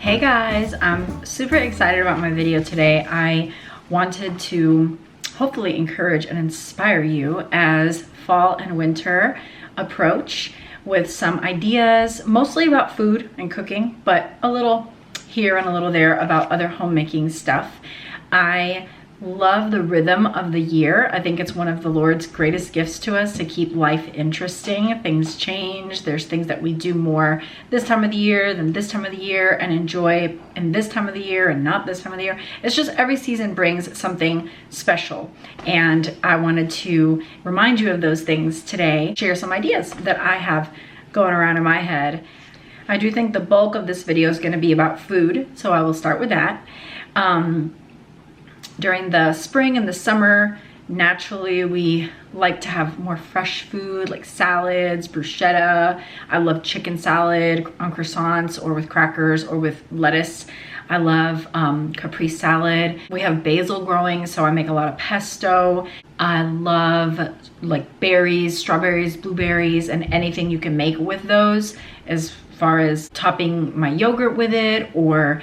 Hey guys, I'm super excited about my video today. I wanted to hopefully encourage and inspire you as fall and winter approach with some ideas, mostly about food and cooking, but a little here and a little there about other homemaking stuff. I love the rhythm of the year. I think it's one of the Lord's greatest gifts to us to keep life interesting. Things change. There's things that we do more this time of the year than this time of the year and enjoy in this time of the year and not this time of the year. It's just every season brings something special. And I wanted to remind you of those things today, share some ideas that I have going around in my head. I do think the bulk of this video is going to be about food, so I will start with that. During the spring and the summer, naturally we like to have more fresh food like salads, bruschetta. I love chicken salad on croissants or with crackers or with lettuce. I love caprese salad. We have basil growing, so I make a lot of pesto. I love like berries, strawberries, blueberries, and anything you can make with those, as far as topping my yogurt with it, or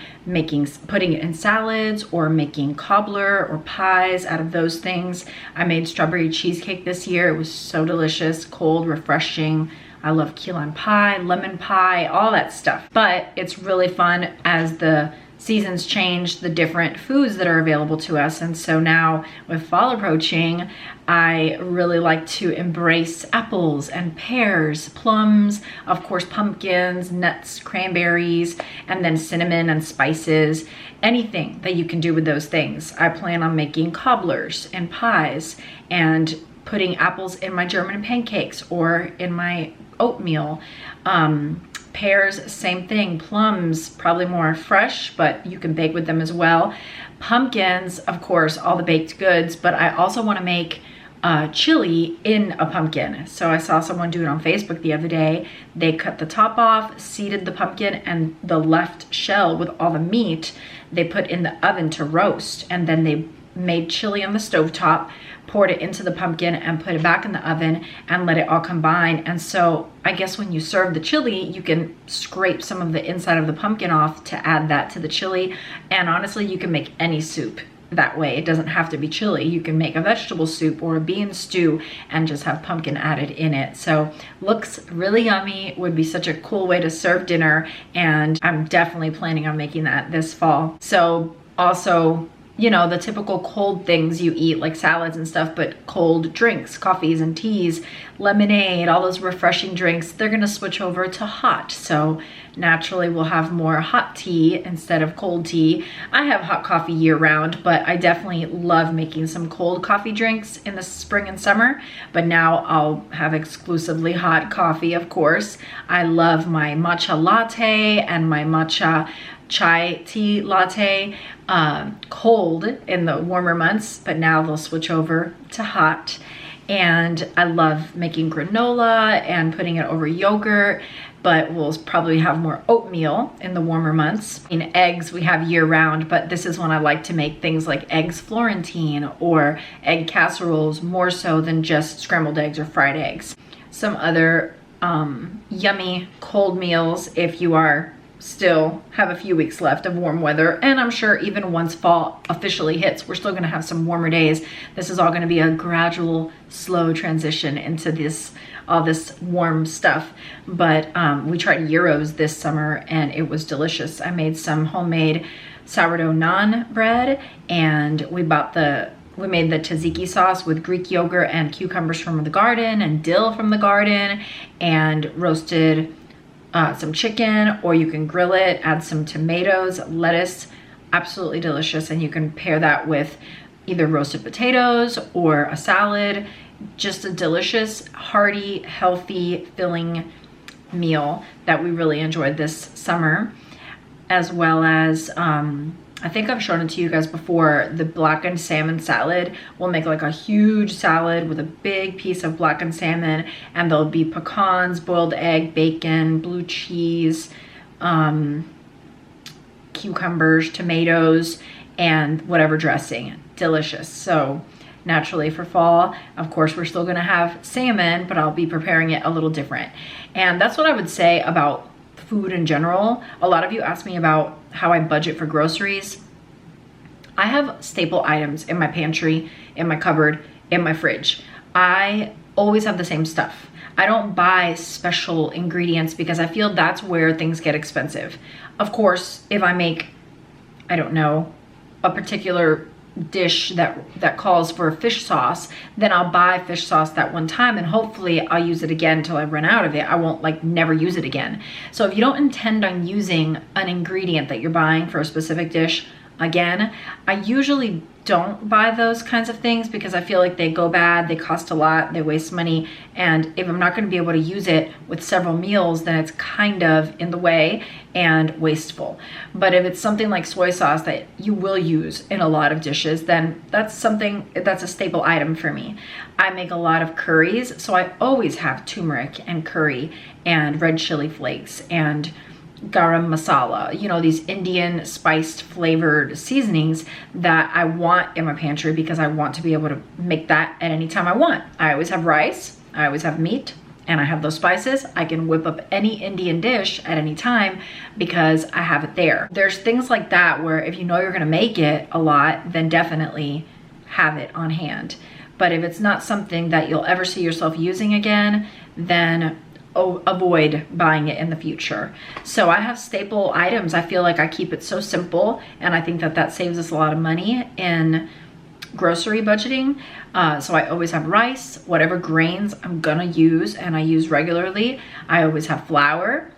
putting it in salads, or making cobbler or pies out of those things. I made strawberry cheesecake this year. It was so delicious, cold, refreshing. I love key lime pie, lemon pie, all that stuff. But it's really fun as the seasons change, the different foods that are available to us. And so now with fall approaching, I really like to embrace apples and pears, plums, of course, pumpkins, nuts, cranberries, and then cinnamon and spices, anything that you can do with those things. I plan on making cobblers and pies and putting apples in my German pancakes or in my oatmeal. Pears, same thing. Plums, probably more fresh, but you can bake with them as well. Pumpkins, of course, all the baked goods, but I also want to make chili in a pumpkin. So I saw someone do it on Facebook the other day. They cut the top off, seeded the pumpkin, and the left shell with all the meat they put in the oven to roast, and then they made chili on the stovetop, poured it into the pumpkin and put it back in the oven and let it all combine. And so I guess when you serve the chili, you can scrape some of the inside of the pumpkin off to add that to the chili. And honestly, you can make any soup that way. It doesn't have to be chili. You can make a vegetable soup or a bean stew and just have pumpkin added in it. So looks really yummy, would be such a cool way to serve dinner. And I'm definitely planning on making that this fall. So also, you know, the typical cold things you eat like salads and stuff, but cold drinks, coffees and teas, lemonade, all those refreshing drinks, they're gonna switch over to hot. So naturally we'll have more hot tea instead of cold tea. I have hot coffee year round, but I definitely love making some cold coffee drinks in the spring and summer, but now I'll have exclusively hot coffee, of course. I love my matcha latte and my matcha chai tea latte cold in the warmer months, but now they'll switch over to hot. And I love making granola and putting it over yogurt, but we'll probably have more oatmeal in the warmer months. In eggs we have year round, but this is when I like to make things like eggs Florentine or egg casseroles, more so than just scrambled eggs or fried eggs. Some other yummy cold meals if you are still have a few weeks left of warm weather, and I'm sure even once fall officially hits, we're still going to have some warmer days. This is all going to be a gradual, slow transition into all this warm stuff. But we tried gyros this summer and it was delicious. I made some homemade sourdough naan bread, and we made the tzatziki sauce with Greek yogurt and cucumbers from the garden and dill from the garden, and roasted some chicken, or you can grill it, add some tomatoes, lettuce, absolutely delicious. And you can pair that with either roasted potatoes or a salad. Just a delicious, hearty, healthy, filling meal that we really enjoyed this summer, as well as I think I've shown it to you guys before, the blackened salmon salad. We'll make like a huge salad with a big piece of blackened salmon, and there'll be pecans, boiled egg, bacon, blue cheese, cucumbers, tomatoes, and whatever dressing. Delicious. So naturally for fall, of course, we're still gonna have salmon, but I'll be preparing it a little different. And that's what I would say about food in general. A lot of you ask me about how I budget for groceries. I have staple items in my pantry, in my cupboard, in my fridge. I always have the same stuff. I don't buy special ingredients because I feel that's where things get expensive. Of course, if I make, I don't know, a particular dish that calls for a fish sauce, then I'll buy fish sauce that one time and hopefully I'll use it again until I run out of it. I won't like never use it again. So if you don't intend on using an ingredient that you're buying for a specific dish again, I usually don't buy those kinds of things because I feel like they go bad, they cost a lot, they waste money, and if I'm not going to be able to use it with several meals, then it's kind of in the way and wasteful. But if it's something like soy sauce that you will use in a lot of dishes, then that's a staple item for me. I make a lot of curries, so I always have turmeric and curry and red chili flakes and garam masala, you know, these Indian spiced flavored seasonings that I want in my pantry because I want to be able to make that at any time I want. I always have rice, I always have meat, and I have those spices. I can whip up any Indian dish at any time because I have it there. There's things like that where if you know you're gonna make it a lot, then definitely have it on hand. But if it's not something that you'll ever see yourself using again, then avoid buying it in the future. So I have staple items. I feel like I keep it so simple, and I think that saves us a lot of money in grocery budgeting. So I always have rice, whatever grains I'm gonna use and I use regularly. I always have flour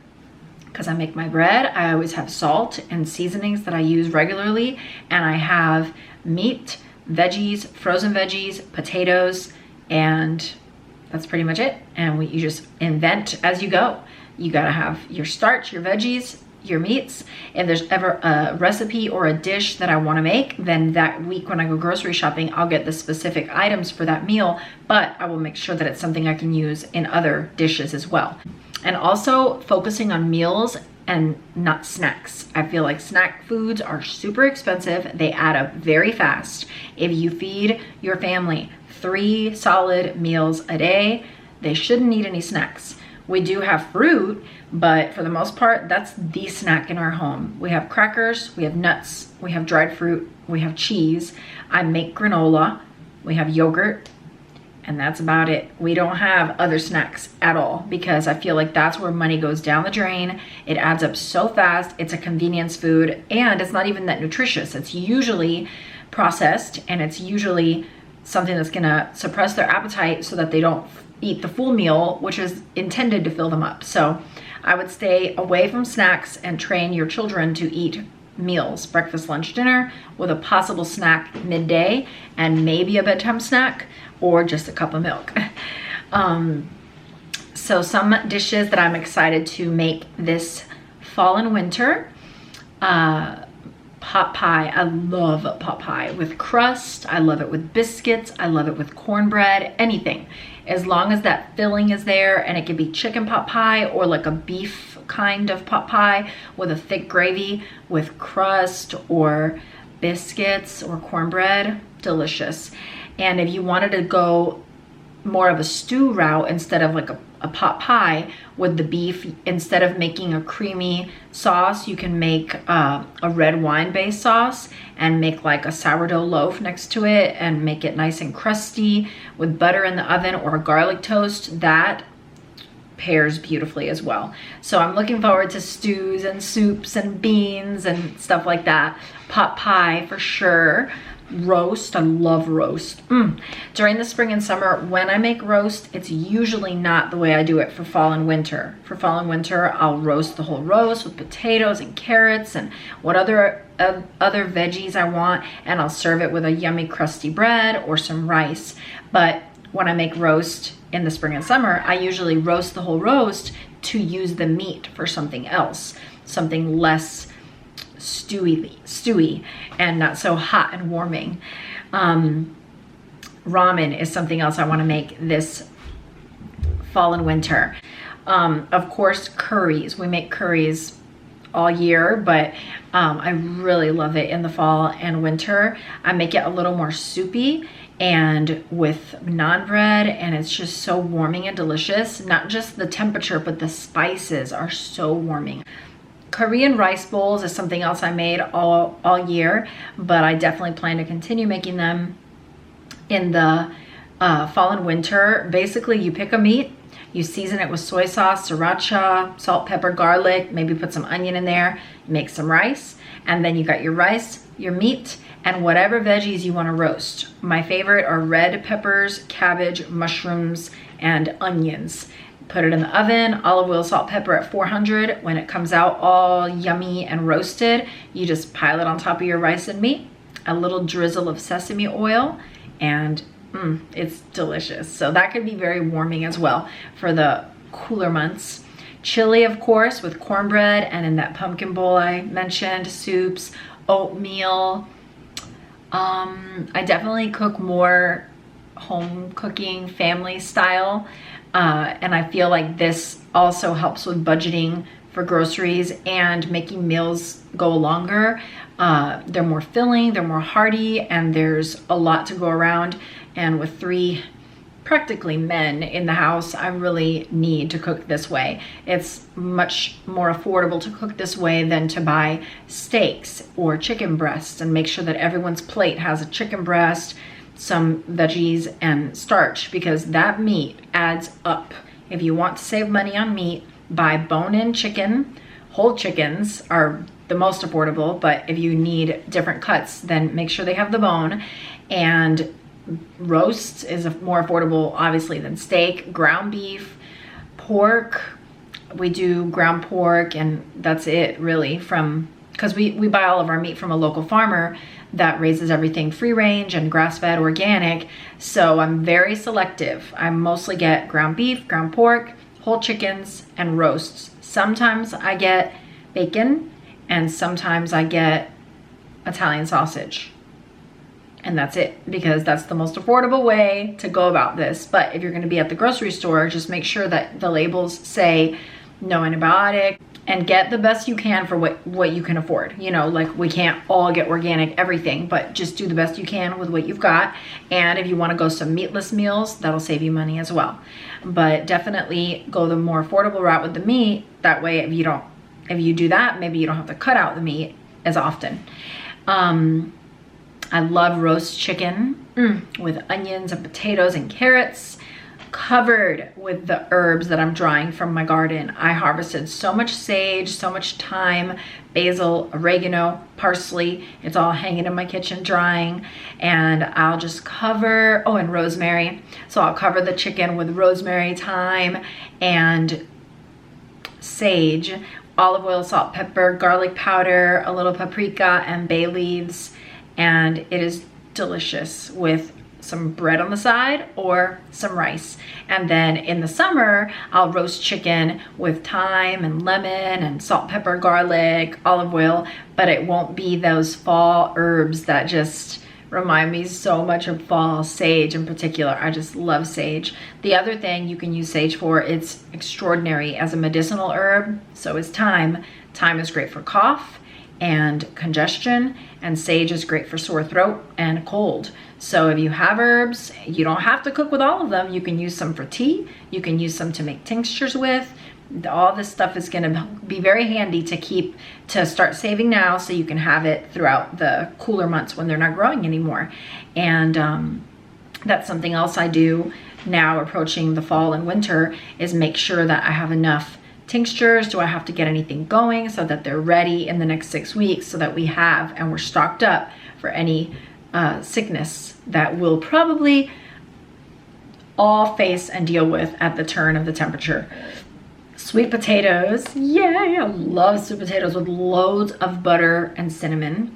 because I make my bread. I always have salt and seasonings that I use regularly, and I have meat, veggies, frozen veggies, potatoes, and that's pretty much it. And you just invent as you go. You gotta have your starch, your veggies, your meats. If there's ever a recipe or a dish that I wanna make, then that week when I go grocery shopping, I'll get the specific items for that meal, but I will make sure that it's something I can use in other dishes as well. And also focusing on meals and not snacks. I feel like snack foods are super expensive. They add up very fast. If you feed your family 3 solid meals a day, they shouldn't need any snacks. We do have fruit, but for the most part, that's the snack in our home. We have crackers, we have nuts, we have dried fruit, we have cheese. I make granola, we have yogurt, and that's about it. We don't have other snacks at all because I feel like that's where money goes down the drain. It adds up so fast. It's a convenience food, and it's not even that nutritious. It's usually processed, and it's usually something that's gonna suppress their appetite so that they don't eat the full meal, which is intended to fill them up. So I would stay away from snacks and train your children to eat meals, breakfast, lunch, dinner, with a possible snack midday and maybe a bedtime snack or just a cup of milk. So some dishes that I'm excited to make this fall and winter. Pot pie. I love pot pie with crust. I love it with biscuits. I love it with cornbread, anything. As long as that filling is there, and it could be chicken pot pie or like a beef kind of pot pie with a thick gravy with crust or biscuits or cornbread, delicious. And if you wanted to go more of a stew route instead of like a pot pie with the beef, instead of making a creamy sauce, you can make a red wine based sauce and make like a sourdough loaf next to it and make it nice and crusty with butter in the oven or a garlic toast. That pairs beautifully as well. So I'm looking forward to stews and soups and beans and stuff like that. Pot pie for sure. Roast, I love roast. During the spring and summer, when I make roast, it's usually not the way I do it for fall and winter. For fall and winter, I'll roast the whole roast with potatoes and carrots and what other veggies I want, and I'll serve it with a yummy crusty bread or some rice. But when I make roast in the spring and summer, I usually roast the whole roast, to use the meat for something else, something less stewy and not so hot and warming. Ramen is something else I want to make this fall and winter. Of course, curries. We make curries all year, but I really love it in the fall and winter. I make it a little more soupy and with naan bread, and it's just so warming and delicious. Not just the temperature, but the spices are so warming. Korean rice bowls is something else I made all year, but I definitely plan to continue making them in the fall and winter. Basically, you pick a meat, you season it with soy sauce, sriracha, salt, pepper, garlic, maybe put some onion in there, make some rice, and then you got your rice, your meat, and whatever veggies you want to roast. My favorite are red peppers, cabbage, mushrooms, and onions. Put it in the oven, olive oil, salt, pepper at 400. When it comes out all yummy and roasted, you just pile it on top of your rice and meat, a little drizzle of sesame oil, and it's delicious. So that could be very warming as well for the cooler months. Chili, of course, with cornbread, and in that pumpkin bowl I mentioned, soups, oatmeal. I definitely cook more home cooking, family style, and I feel like this also helps with budgeting for groceries and making meals go longer. They're more filling, they're more hearty, and there's a lot to go around. And with 3 practically men in the house, I really need to cook this way. It's much more affordable to cook this way than to buy steaks or chicken breasts and make sure that everyone's plate has a chicken breast, some veggies, and starch, because that meat adds up. If you want to save money on meat, buy bone-in chicken. Whole chickens are the most affordable, but if you need different cuts, then make sure they have the bone. And roast is more affordable, obviously, than steak. Ground beef, pork. We do ground pork, and that's it, really, because we buy all of our meat from a local farmer that raises everything free range and grass-fed organic. So I'm very selective. I mostly get ground beef, ground pork, whole chickens, and roasts. Sometimes I get bacon, and sometimes I get Italian sausage. And that's it, because that's the most affordable way to go about this. But if you're going to be at the grocery store, just make sure that the labels say no antibiotic, and get the best you can for what you can afford. You know, like, we can't all get organic everything, but just do the best you can with what you've got. And if you want to go some meatless meals, that'll save you money as well. But definitely go the more affordable route with the meat. That way, if you do that, maybe you don't have to cut out the meat as often. I love roast chicken with onions and potatoes and carrots, covered with the herbs that I'm drying from my garden. I harvested so much sage, so much thyme, basil, oregano, parsley. It's all hanging in my kitchen drying, and I'll just cover, and rosemary. So I'll cover the chicken with rosemary, thyme, and sage, olive oil, salt, pepper, garlic powder, a little paprika, and bay leaves. And it is delicious with some bread on the side or some rice. And then in the summer, I'll roast chicken with thyme and lemon and salt, pepper, garlic, olive oil, but it won't be those fall herbs that just remind me so much of fall. Sage in particular, I just love sage. The other thing you can use sage for, it's extraordinary as a medicinal herb, so is thyme. Thyme is great for cough and congestion, and sage is great for sore throat and cold. So if you have herbs, you don't have to cook with all of them. You can use some for tea, you can use some to make tinctures with. All this stuff is gonna be very handy to start saving now, so you can have it throughout the cooler months when they're not growing anymore. And that's something else I do now approaching the fall and winter, is make sure that I have enough tinctures. Do I have to get anything going so that they're ready in the next 6 weeks, so that we have and we're stocked up for any sickness that we'll probably all face and deal with at the turn of the temperature. Sweet potatoes, yay! I love sweet potatoes with loads of butter and cinnamon.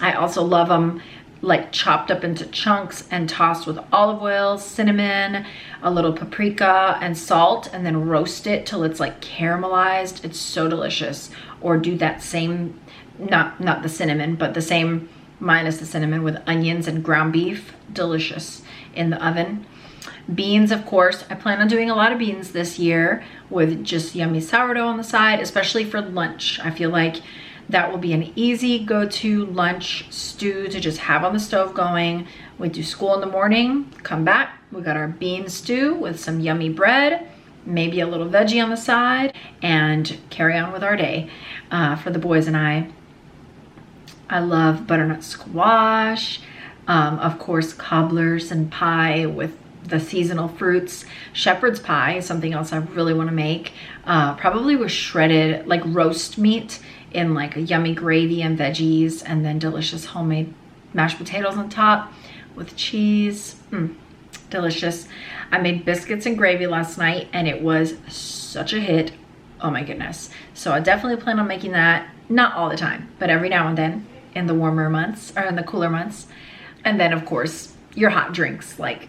I also love them like chopped up into chunks and tossed with olive oil, cinnamon, a little paprika and salt, and then roast it till it's like caramelized. It's so delicious. Or do that same, not the cinnamon, but the same minus the cinnamon with onions and ground beef. Delicious in the oven. Beans, of course. I plan on doing a lot of beans this year with just yummy sourdough on the side, especially for lunch. I feel like that will be an easy go-to lunch stew to just have on the stove going. We do school in the morning, come back, we got our bean stew with some yummy bread, maybe a little veggie on the side, and carry on with our day. For the boys and I love butternut squash, of course, cobblers and pie with the seasonal fruits. Shepherd's pie is something else I really want to make, probably with shredded like roast meat in like a yummy gravy and veggies, and then delicious homemade mashed potatoes on top with cheese. Delicious. I made biscuits and gravy last night and it was such a hit. Oh my goodness. So I definitely plan on making that, not all the time, but every now and then in the warmer months or in the cooler months. And then of course your hot drinks like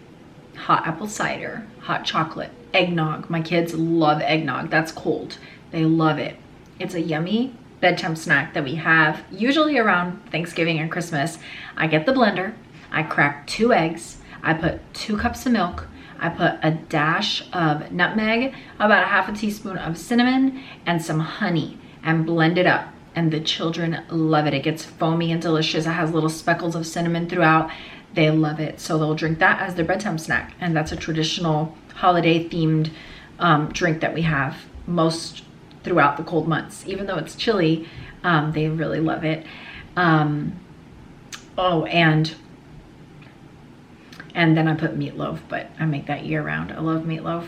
hot apple cider, hot chocolate, eggnog. My kids love eggnog. That's cold. They love it. It's a yummy bedtime snack that we have usually around Thanksgiving and Christmas. I get the blender, I crack 2 eggs, I put 2 cups of milk, I put a dash of nutmeg, about a half a teaspoon of cinnamon, and some honey, and blend it up. And the children love it. It gets foamy and delicious. It has little speckles of cinnamon throughout. They love it. So they'll drink that as their bedtime snack. And that's a traditional holiday themed drink that we have most throughout the cold months. Even though it's chilly, they really love it. Oh, and then I put meatloaf, but I make that year round. I love meatloaf.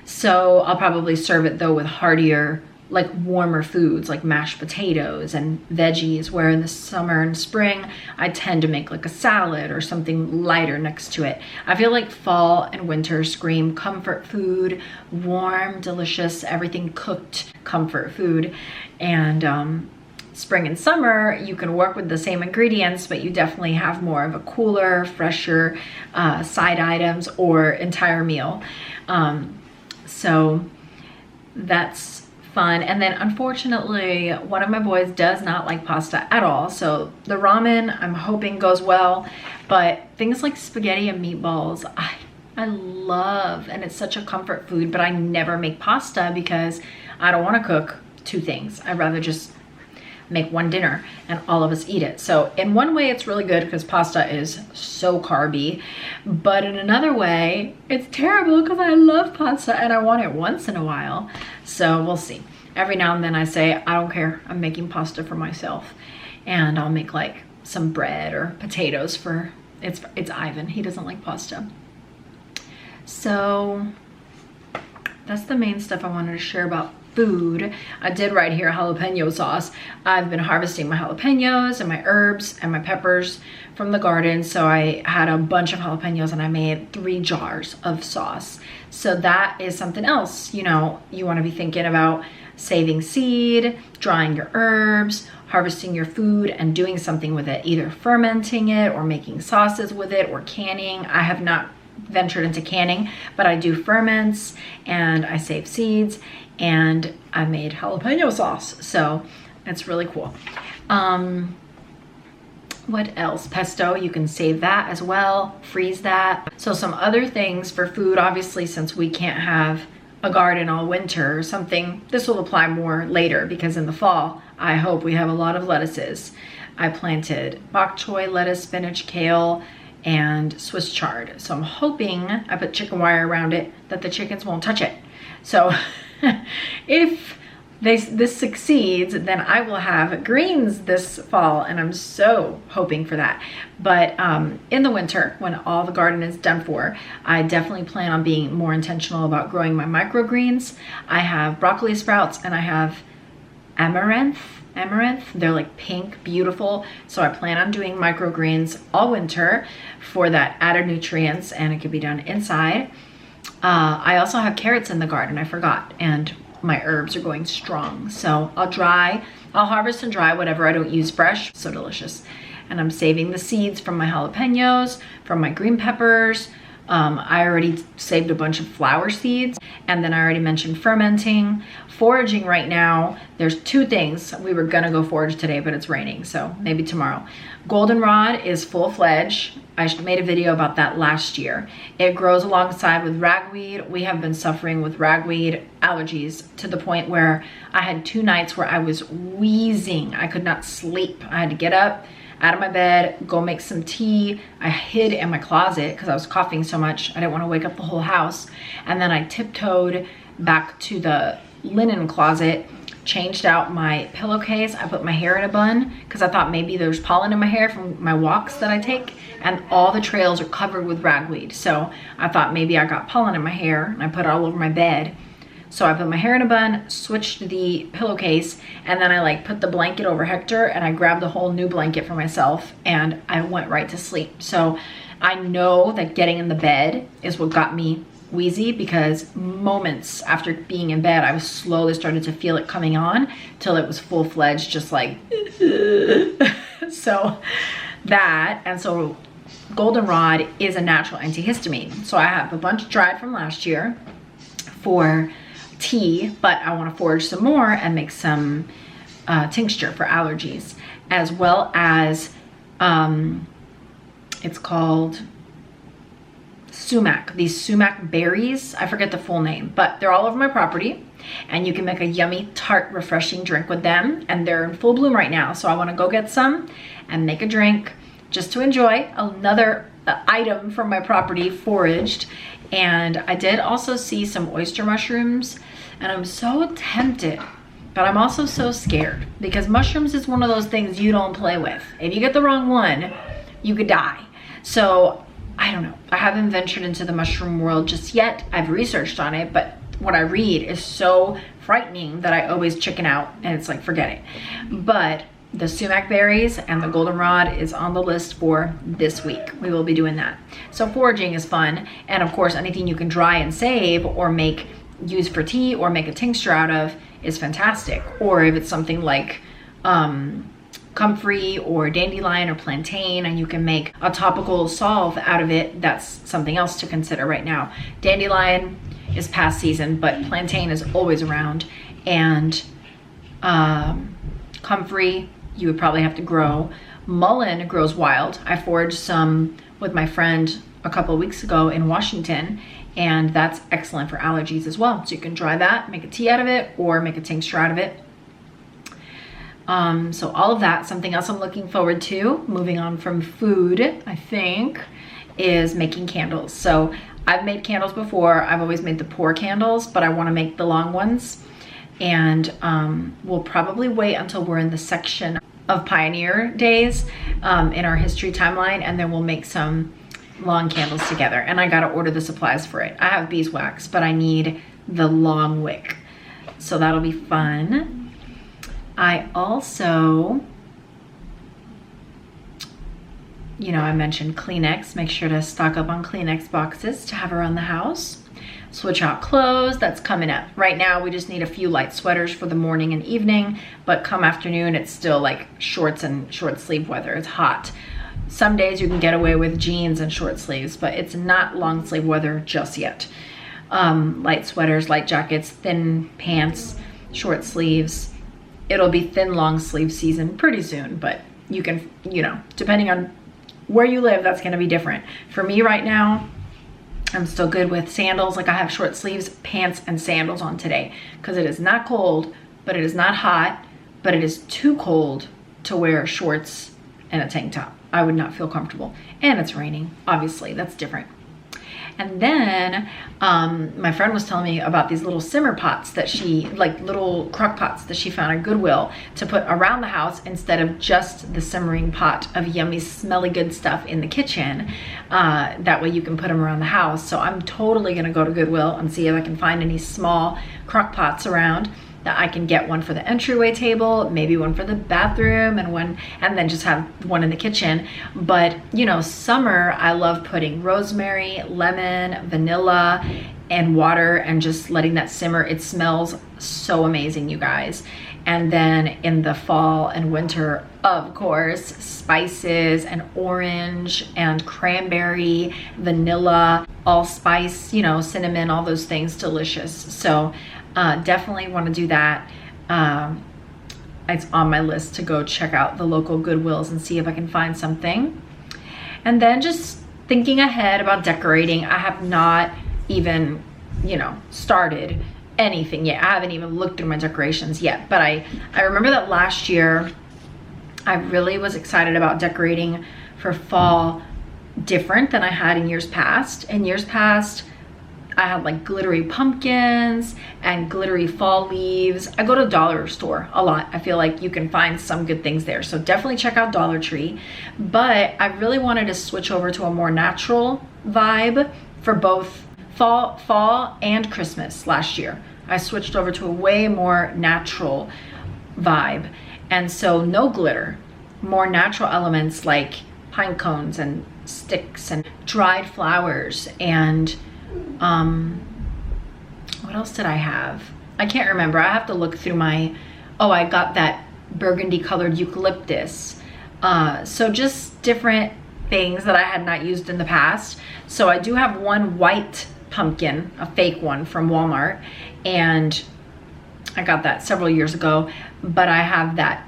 So I'll probably serve it though with heartier, like warmer foods like mashed potatoes and veggies, where in the summer and spring, I tend to make like a salad or something lighter next to it. I feel like fall and winter scream comfort food, warm, delicious, everything cooked comfort food. And spring and summer, you can work with the same ingredients, but you definitely have more of a cooler, fresher side items or entire meal. So that's fun. And then unfortunately, one of my boys does not like pasta at all. So the ramen, I'm hoping goes well, but things like spaghetti and meatballs, I love, and it's such a comfort food, but I never make pasta because I don't want to cook 2 things. I'd rather just make one dinner and all of us eat it. So in one way it's really good because pasta is so carby, but in another way it's terrible because I love pasta and I want it once in a while. So we'll see. Every now and then I say, I don't care, I'm making pasta for myself, and I'll make like some bread or potatoes for, it's Ivan, he doesn't like pasta. So that's the main stuff I wanted to share about food. I did write here jalapeno sauce. I've been harvesting my jalapenos and my herbs and my peppers from the garden. So I had a bunch of jalapenos and I made 3 jars of sauce. So that is something else, you know, you want to be thinking about saving seed, drying your herbs, harvesting your food and doing something with it, either fermenting it or making sauces with it or canning. I have not ventured into canning, but I do ferments and I save seeds, and I made jalapeno sauce. So it's really cool. What else? Pesto, you can save that as well, freeze that. So some other things for food, obviously, since we can't have a garden all winter or something, this will apply more later because in the fall, I hope we have a lot of lettuces. I planted bok choy, lettuce, spinach, kale, and Swiss chard. So I'm hoping, I put chicken wire around it, that the chickens won't touch it. So if this succeeds, then I will have greens this fall, and I'm so hoping for that. But in the winter, when all the garden is done for, I definitely plan on being more intentional about growing my microgreens. I have broccoli sprouts and I have amaranth. They're like pink, beautiful. So I plan on doing microgreens all winter for that added nutrients, and it can be done inside. I also have carrots in the garden, I forgot, and my herbs are going strong. So I'll harvest and dry whatever I don't use fresh. So delicious. and I'm saving the seeds from my jalapenos, from my green peppers. I already saved a bunch of flower seeds, and then I already mentioned fermenting. Foraging right now, there's two things. We were gonna go forage today, but it's raining, so maybe tomorrow. Goldenrod is full-fledged. I made a video about that last year. It grows alongside with ragweed. We have been suffering with ragweed allergies to the point where I had 2 nights where I was wheezing. I could not sleep. I had to get up out of my bed, go make some tea. I hid in my closet because I was coughing so much. I didn't want to wake up the whole house. And then I tiptoed back to the linen closet, changed out my pillowcase. I put my hair in a bun because I thought maybe there's pollen in my hair from my walks that I take, and all the trails are covered with ragweed. So I thought maybe I got pollen in my hair, and I put it all over my bed. So I put my hair in a bun, switched the pillowcase, and then I like put the blanket over Hector, and I grabbed a whole new blanket for myself, and I went right to sleep. So I know that getting in the bed is what got me wheezy, because moments after being in bed, I was slowly started to feel it coming on till it was full-fledged, just like, so that, and so goldenrod is a natural antihistamine. So I have a bunch dried from last year for tea, but I want to forage some more and make some tincture for allergies, as well as it's called sumac. These sumac berries, I forget the full name, but they're all over my property, and you can make a yummy, tart, refreshing drink with them, and they're in full bloom right now. So I want to go get some and make a drink just to enjoy another item from my property foraged. And I did also see some oyster mushrooms, and I'm so tempted, but I'm also so scared, because mushrooms is one of those things you don't play with. If you get the wrong one, you could die. So I don't know. I haven't ventured into the mushroom world just yet. I've researched on it, but what I read is so frightening that I always chicken out, and it's like, forget it. But the sumac berries and the goldenrod is on the list for this week. We will be doing that. So foraging is fun. And of course, anything you can dry and save or make, use for tea or make a tincture out of is fantastic. Or if it's something like comfrey or dandelion or plantain, and you can make a topical salve out of it, that's something else to consider right now. Dandelion is past season, but plantain is always around. And comfrey, you would probably have to grow. Mullein grows wild. I foraged some with my friend a couple of weeks ago in Washington, and that's excellent for allergies as well. So you can dry that, make a tea out of it, or make a tincture out of it. So all of that. Something else I'm looking forward to, moving on from food, I think, is making candles. So I've made candles before. I've always made the pour candles, but I want to make the long ones. And we'll probably wait until we're in the section of Pioneer Days in our history timeline, and then we'll make some long candles together. And I gotta order the supplies for it. I have beeswax, but I need the long wick. So that'll be fun. I also, you know, I mentioned Kleenex. Make sure to stock up on Kleenex boxes to have around the house. Switch out clothes, that's coming up. Right now, we just need a few light sweaters for the morning and evening, but come afternoon, it's still like shorts and short sleeve weather. It's hot. Some days you can get away with jeans and short sleeves, but it's not long sleeve weather just yet. Light sweaters, light jackets, thin pants, short sleeves. It'll be thin long sleeve season pretty soon, but you can, you know, depending on where you live, that's gonna be different. For me right now, I'm still good with sandals. Like I have short sleeves, pants, and sandals on today because it is not cold, but it is not hot, but it is too cold to wear shorts and a tank top. I would not feel comfortable. And it's raining, obviously, that's different. And then my friend was telling me about these little simmer pots that she, like little crock pots that she found at Goodwill to put around the house instead of just the simmering pot of yummy, smelly good stuff in the kitchen. That way you can put them around the house. So I'm totally gonna go to Goodwill and see if I can find any small crock pots around that I can get one for the entryway table, maybe one for the bathroom, and then just have one in the kitchen. But you know, summer, I love putting rosemary, lemon, vanilla, and water and just letting that simmer. It smells so amazing, you guys. And then in the fall and winter, of course, spices and orange and cranberry, vanilla, allspice, you know, cinnamon, all those things, delicious. So definitely want to do that. It's on my list to go check out the local Goodwills and see if I can find something. And then just thinking ahead about decorating, I have not even, you know, started anything yet. I haven't even looked through my decorations yet, but I remember that last year I really was excited about decorating for fall different than I had in years past. In years past, I had like glittery pumpkins and glittery fall leaves. I go to Dollar Store a lot. I feel like you can find some good things there. So definitely check out Dollar Tree. But I really wanted to switch over to a more natural vibe for both fall and Christmas last year. I switched over to a way more natural vibe. And so no glitter, more natural elements like pine cones and sticks and dried flowers and what else did I have? I can't remember. I have to look through my, oh, I got that burgundy colored eucalyptus. So just different things that I had not used in the past. So I do have one white pumpkin, a fake one from Walmart, and I got that several years ago, but I have that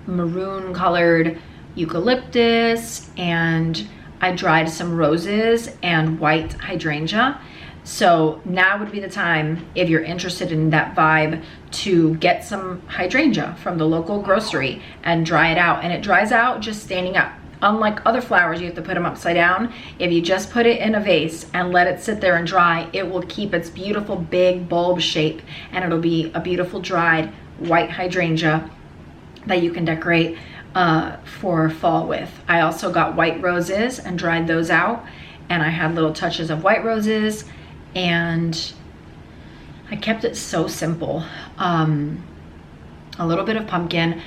maroon colored eucalyptus, and I dried some roses and white hydrangea. So now would be the time, if you're interested in that vibe, to get some hydrangea from the local grocery and dry it out. And it dries out just standing up. Unlike other flowers, you have to put them upside down. If you just put it in a vase and let it sit there and dry, it will keep its beautiful big bulb shape, and it'll be a beautiful dried white hydrangea that you can decorate for fall with. I also got white roses and dried those out, and I had little touches of white roses, and I kept it so simple. A little bit of pumpkin.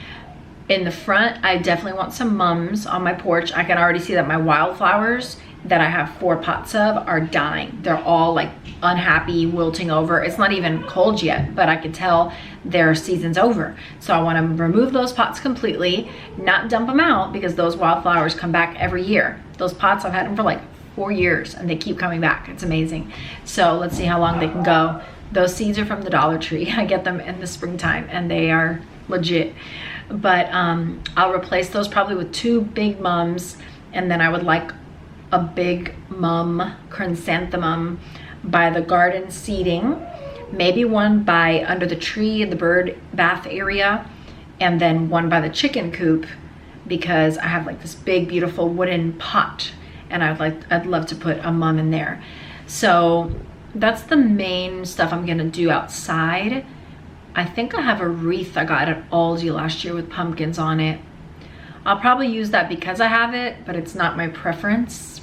In the front, I definitely want some mums on my porch. I can already see that my wildflowers that I have 4 pots of are dying. They're all like unhappy, wilting over. It's not even cold yet, but I can tell their season's over. So I want to remove those pots completely, not dump them out, because those wildflowers come back every year. Those pots, I've had them for like 4 years and they keep coming back. It's amazing. So let's see how long they can go. Those seeds are from the Dollar Tree. I get them in the springtime and they are legit. But I'll replace those probably with 2 big mums, and then I would like a big mum chrysanthemum by the garden seating, maybe one by under the tree in the bird bath area, and then one by the chicken coop, because I have like this big beautiful wooden pot, and I'd love to put a mum in there. So that's the main stuff I'm gonna do outside. I think I have a wreath I got at Aldi last year with pumpkins on it. I'll probably use that because I have it, but it's not my preference.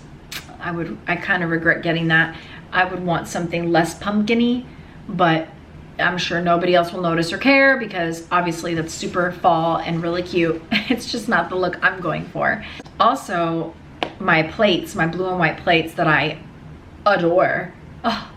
I kind of regret getting that. I would want something less pumpkin-y, but I'm sure nobody else will notice or care, because obviously that's super fall and really cute. It's just not the look I'm going for. Also, my plates, my blue and white plates that I adore. Oh,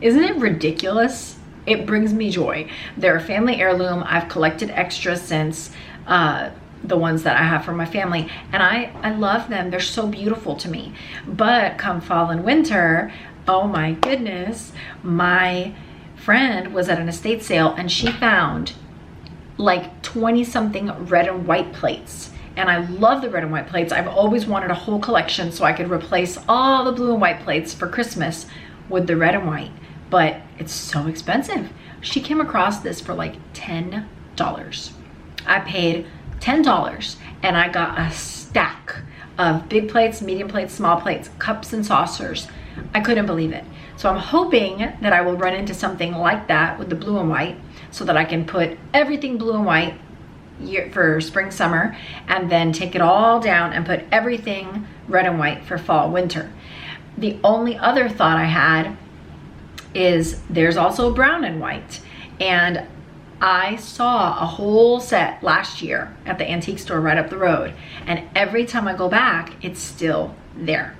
isn't it ridiculous? It brings me joy. They're a family heirloom. I've collected extras since the ones that I have for my family, and I love them. They're so beautiful to me. But come fall and winter, oh my goodness, my friend was at an estate sale and she found like 20 something red and white plates. And I love the red and white plates. I've always wanted a whole collection so I could replace all the blue and white plates for Christmas with the red and white. But it's so expensive. She came across this for like $10. I paid $10 and I got a stack of big plates, medium plates, small plates, cups and saucers. I couldn't believe it. So I'm hoping that I will run into something like that with the blue and white, so that I can put everything blue and white for spring, summer, and then take it all down and put everything red and white for fall, winter. The only other thought I had is there's also brown and white, and I saw a whole set last year at the antique store right up the road, and every time I go back it's still there,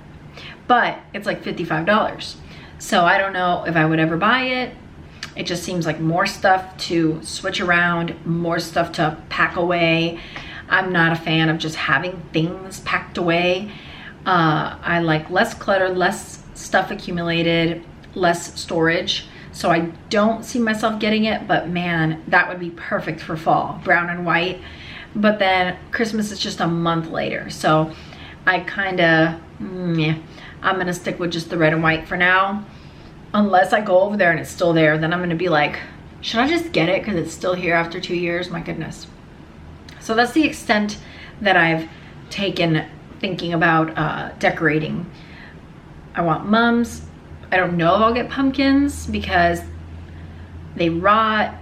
but it's like $55. So I don't know if I would ever buy it. It just seems like more stuff to switch around, more stuff to pack away. I'm not a fan of just having things packed away. I like less clutter, less stuff accumulated, less storage. So I don't see myself getting it, but man, that would be perfect for fall, brown and white. But then Christmas is just a month later. So I kind of, I'm gonna stick with just the red and white for now. Unless I go over there and it's still there, then I'm gonna be like, should I just get it because it's still here after 2 years? My goodness. So that's the extent that I've taken thinking about decorating. I want mums. I don't know if I'll get pumpkins because they rot.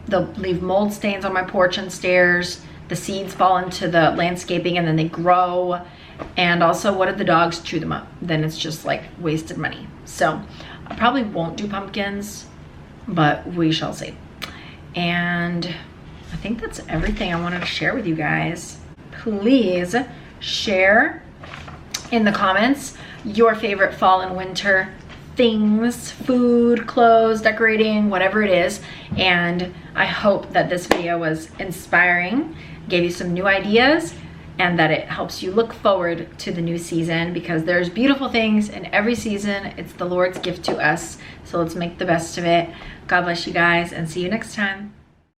They'll leave mold stains on my porch and stairs. The seeds fall into the landscaping and then they grow. And also, what if the dogs chew them up? Then it's just like wasted money. So I probably won't do pumpkins, but we shall see. And I think that's everything I wanted to share with you guys. Please share in the comments your favorite fall and winter things, food, clothes, decorating, whatever it is. And I hope that this video was inspiring, gave you some new ideas, and that it helps you look forward to the new season, because there's beautiful things in every season. It's the Lord's gift to us. So let's make the best of it. God bless you guys and see you next time.